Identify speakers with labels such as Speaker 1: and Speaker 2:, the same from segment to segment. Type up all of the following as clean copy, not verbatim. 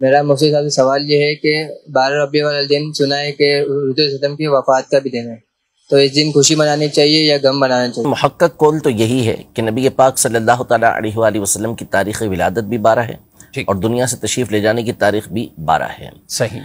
Speaker 1: میرا مفتی صاحب سے سوال یہ ہے کہ 12 ربیع الاول دن سنا ہے کہ حضور صلی اللہ علیہ وسلم کی وفات کا بھی دن ہے، تو اس دن خوشی منانی چاہیے یا غم منانا چاہیے؟
Speaker 2: محقق قول تو یہی ہے کہ نبی پاک صلی اللہ تعالیٰ علیہ وآلہ وسلم کی تاریخ ولادت بھی 12 ہے اور دنیا سے تشریف لے جانے کی تاریخ بھی 12 ہے۔
Speaker 3: صحیح۔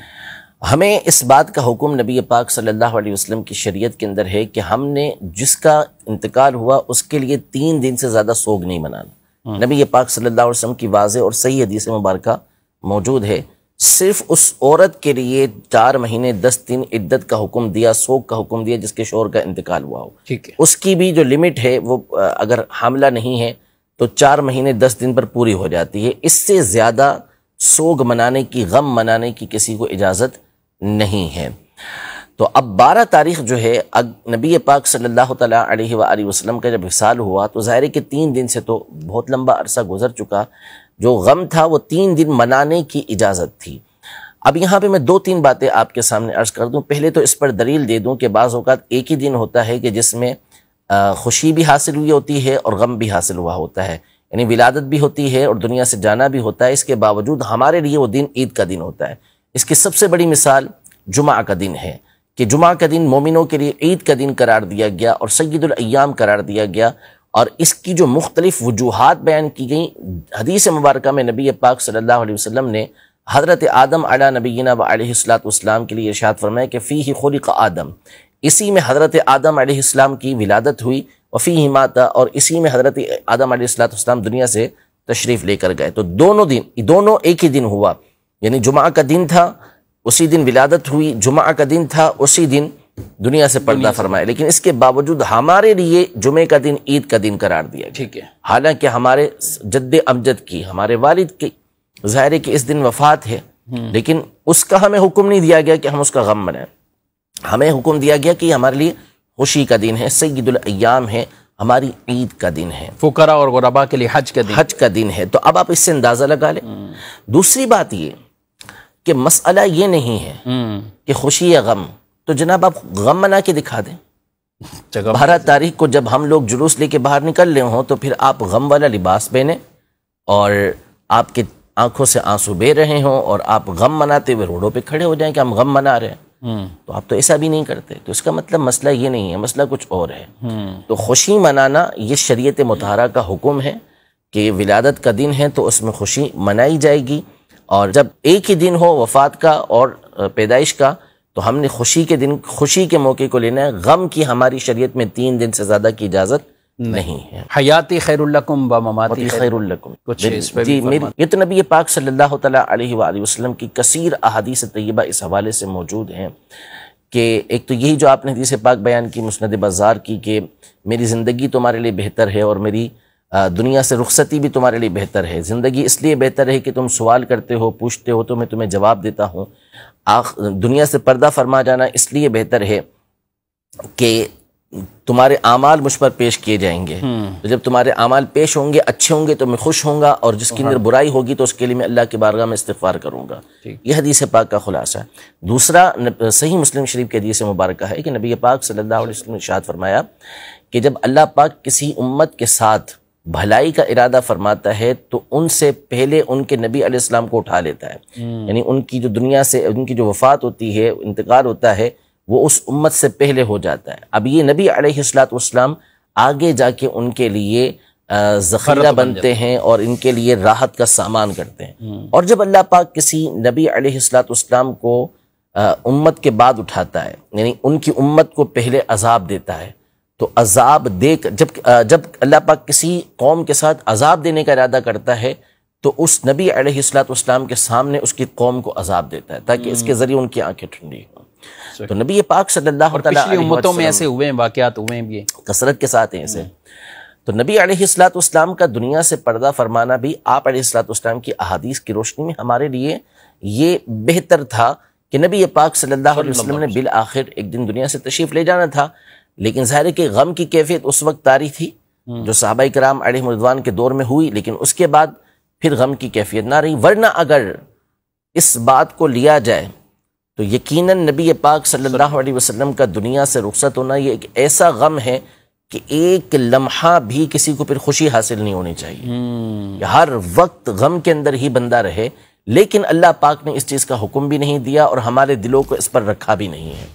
Speaker 2: ہمیں اس بات کا حکم نبی پاک صلی اللہ علیہ وسلم کی شریعت کے اندر ہے کہ ہم نے جس کا انتقال ہوا اس کے لیے 3 دن سے زیادہ سوگ نہیں منانا۔ نبی پاک صلی اللہ علیہ وسلم کی واضح اور صحیح حدیث مبارکہ موجود ہے، صرف اس عورت کے لیے 4 مہینے 10 دن عدت کا حکم دیا، سوگ کا حکم دیا جس کے شوہر کا انتقال ہوا ہو۔
Speaker 3: ٹھیک ہے۔
Speaker 2: اس کی بھی جو لمٹ ہے وہ اگر حاملہ نہیں ہے تو 4 مہینے 10 دن پر پوری ہو جاتی ہے، اس سے زیادہ سوگ منانے کی، غم منانے کی کسی کو اجازت نہیں ہے۔ تو اب 12 تاریخ جو ہے نبی پاک صلی اللہ تعالیٰ علیہ وآلہ وسلم کا جب وصال ہوا تو ظاہر ہے کہ 3 دن سے تو بہت لمبا عرصہ گزر چکا، جو غم تھا وہ 3 دن منانے کی اجازت تھی۔ اب یہاں پہ میں 2-3 باتیں آپ کے سامنے عرض کر دوں۔ پہلے تو اس پر دلیل دے دوں کہ بعض اوقات ایک ہی دن ہوتا ہے کہ جس میں خوشی بھی حاصل ہوئی ہوتی ہے اور غم بھی حاصل ہوا ہوتا ہے، یعنی ولادت بھی ہوتی ہے اور دنیا سے جانا بھی ہوتا ہے، اس کے باوجود ہمارے لیے وہ دن عید کا دن ہوتا ہے۔ اس کی سب سے بڑی مثال جمعہ کا دن ہے کہ جمعہ کا دن مومنوں کے لیے عید کا دن قرار دیا گیا اور سید الایام قرار دیا گیا، اور اس کی جو مختلف وجوہات بیان کی گئیں حدیث مبارکہ میں نبی پاک صلی اللہ علیہ وسلم نے حضرت آدم علی نبینا و علیہ السلام کے لیے ارشاد فرمایا کہ فیہ خلق آدم، اسی میں حضرت آدم علیہ السلام کی ولادت ہوئی، وفیہ ماتا، اور اسی میں حضرت آدم علیہ السلام دنیا سے تشریف لے کر گئے۔ تو دونوں ایک ہی دن ہوا، یعنی جمعہ کا دن تھا اسی دن ولادت ہوئی، جمعہ کا دن تھا اسی دن دنیا سے پردہ فرمایا، لیکن اس کے باوجود ہمارے لیے جمعے کا دن عید کا دن قرار دیا گیا۔
Speaker 3: ٹھیک ہے۔
Speaker 2: حالانکہ ہمارے جد امجد کی، ہمارے والد کی ظاہر ہے کہ اس دن وفات ہے، لیکن اس کا ہمیں حکم نہیں دیا گیا کہ ہم اس کا غم منائیں، ہمیں حکم دیا گیا کہ یہ ہمارے لیے خوشی کا دن ہے، سید الایام ہے، ہماری عید کا دن ہے،
Speaker 3: فقراء اور غرباء کے لیے حج کا دن
Speaker 2: ہے۔ تو اب آپ اس سے اندازہ لگا لیں۔ دوسری بات یہ کہ مسئلہ یہ نہیں ہے کہ خوشی یا غم، تو جناب آپ غم منا کے دکھا دیں۔ 12 تاریخ کو جب ہم لوگ جلوس لے کے باہر نکل رہے ہوں تو پھر آپ غم والا لباس پہنیں اور آپ کے آنکھوں سے آنسو بہہ رہے ہوں اور آپ غم مناتے ہوئے روڈوں پہ کھڑے ہو جائیں کہ ہم غم منا رہے ہیں، تو آپ تو ایسا بھی نہیں کرتے۔ تو اس کا مطلب مسئلہ یہ نہیں ہے، مسئلہ کچھ اور ہے۔ تو خوشی منانا یہ شریعت مطہرہ کا حکم ہے کہ ولادت کا دن ہے تو اس میں خوشی منائی جائے گی، اور جب ایک ہی دن ہو وفات کا اور پیدائش کا تو ہم نے خوشی کے موقع کو لینا ہے۔ غم کی ہماری شریعت میں 3 دن سے زیادہ کی اجازت نہیں ہے۔
Speaker 3: حیاتی خیر لکم و مماتی
Speaker 2: خیر لکم،
Speaker 3: کچھ اس پہ
Speaker 2: جی میری یہ تو نبی پاک صلی اللہ تعالیٰ علیہ وآلہ وسلم کی کثیر احادیث طیبہ اس حوالے سے موجود ہیں کہ ایک تو یہی جو آپ نے حدیث پاک بیان کی مسند بزار کی کہ میری زندگی تمہارے لیے بہتر ہے اور میری دنیا سے رخصتی بھی تمہارے لیے بہتر ہے۔ زندگی اس لیے بہتر ہے کہ تم سوال کرتے ہو، پوچھتے ہو تو میں تمہیں جواب دیتا ہوں۔ دنیا سے پردہ فرما جانا اس لیے بہتر ہے کہ تمہارے اعمال مجھ پر پیش کیے جائیں گے، تو جب تمہارے اعمال پیش ہوں گے اچھے ہوں گے تو میں خوش ہوں گا، اور جس کے اندر برائی ہوگی تو اس کے لیے میں اللہ کی بارگاہ میں استغفار کروں گا۔ یہ حدیث پاک کا خلاصہ ہے۔ دوسرا صحیح مسلم شریف کی حدیث مبارکہ ہے کہ نبی پاک صلی اللہ علیہ وسلم نے ارشاد فرمایا کہ جب اللہ پاک کسی امت کے ساتھ بھلائی کا ارادہ فرماتا ہے تو ان سے پہلے ان کے نبی علیہ السلام کو اٹھا لیتا ہے، یعنی ان کی جو دنیا سے ان کی جو وفات ہوتی ہے، انتقال ہوتا ہے، وہ اس امت سے پہلے ہو جاتا ہے۔ اب یہ نبی علیہ السلام آگے جا کے ان کے لیے ذخیرہ بنتے ہیں اور ان کے لیے راحت کا سامان کرتے ہیں۔ اور جب اللہ پاک کسی نبی علیہ السلام کو امت کے بعد اٹھاتا ہے، یعنی ان کی امت کو پہلے عذاب دیتا ہے، تو عذاب دے کر جب اللہ پاک کسی قوم کے ساتھ عذاب دینے کا ارادہ کرتا ہے تو اس نبی علیہ السلام کے سامنے اس کی قوم کو عذاب دیتا ہے تاکہ اس کے ذریعے ان کی آنکھیں ٹھنڈی ہوں۔ تو نبی پاک صلی اللہ علیہ وسلم،
Speaker 3: پچھلی امتوں میں ایسے ہوئے ہیں، واقعات ہوئے ہیں بھی
Speaker 2: کثرت کے ساتھ ہیں ایسے۔ تو نبی علیہ السلام کا دنیا سے پردہ فرمانا بھی آپ علیہ السلام کی احادیث کی روشنی میں ہمارے لیے یہ بہتر تھا کہ نبی پاک صلی اللہ علیہ وسلم نے بالآخر ایک دن دنیا سے تشریف لے جانا تھا، لیکن ظاہر ہے کہ غم کی کیفیت اس وقت طاری تھی جو صحابہ کرام علیہم رضوان کے دور میں ہوئی، لیکن اس کے بعد پھر غم کی کیفیت نہ رہی۔ ورنہ اگر اس بات کو لیا جائے تو یقیناً نبی پاک صلی اللہ علیہ وسلم کا دنیا سے رخصت ہونا یہ ایک ایسا غم ہے کہ ایک لمحہ بھی کسی کو پھر خوشی حاصل نہیں ہونی چاہیے، کہ ہر وقت غم کے اندر ہی بندہ رہے۔ لیکن اللہ پاک نے اس چیز کا حکم بھی نہیں دیا اور ہمارے دلوں کو اس پر رکھا بھی نہیں ہے۔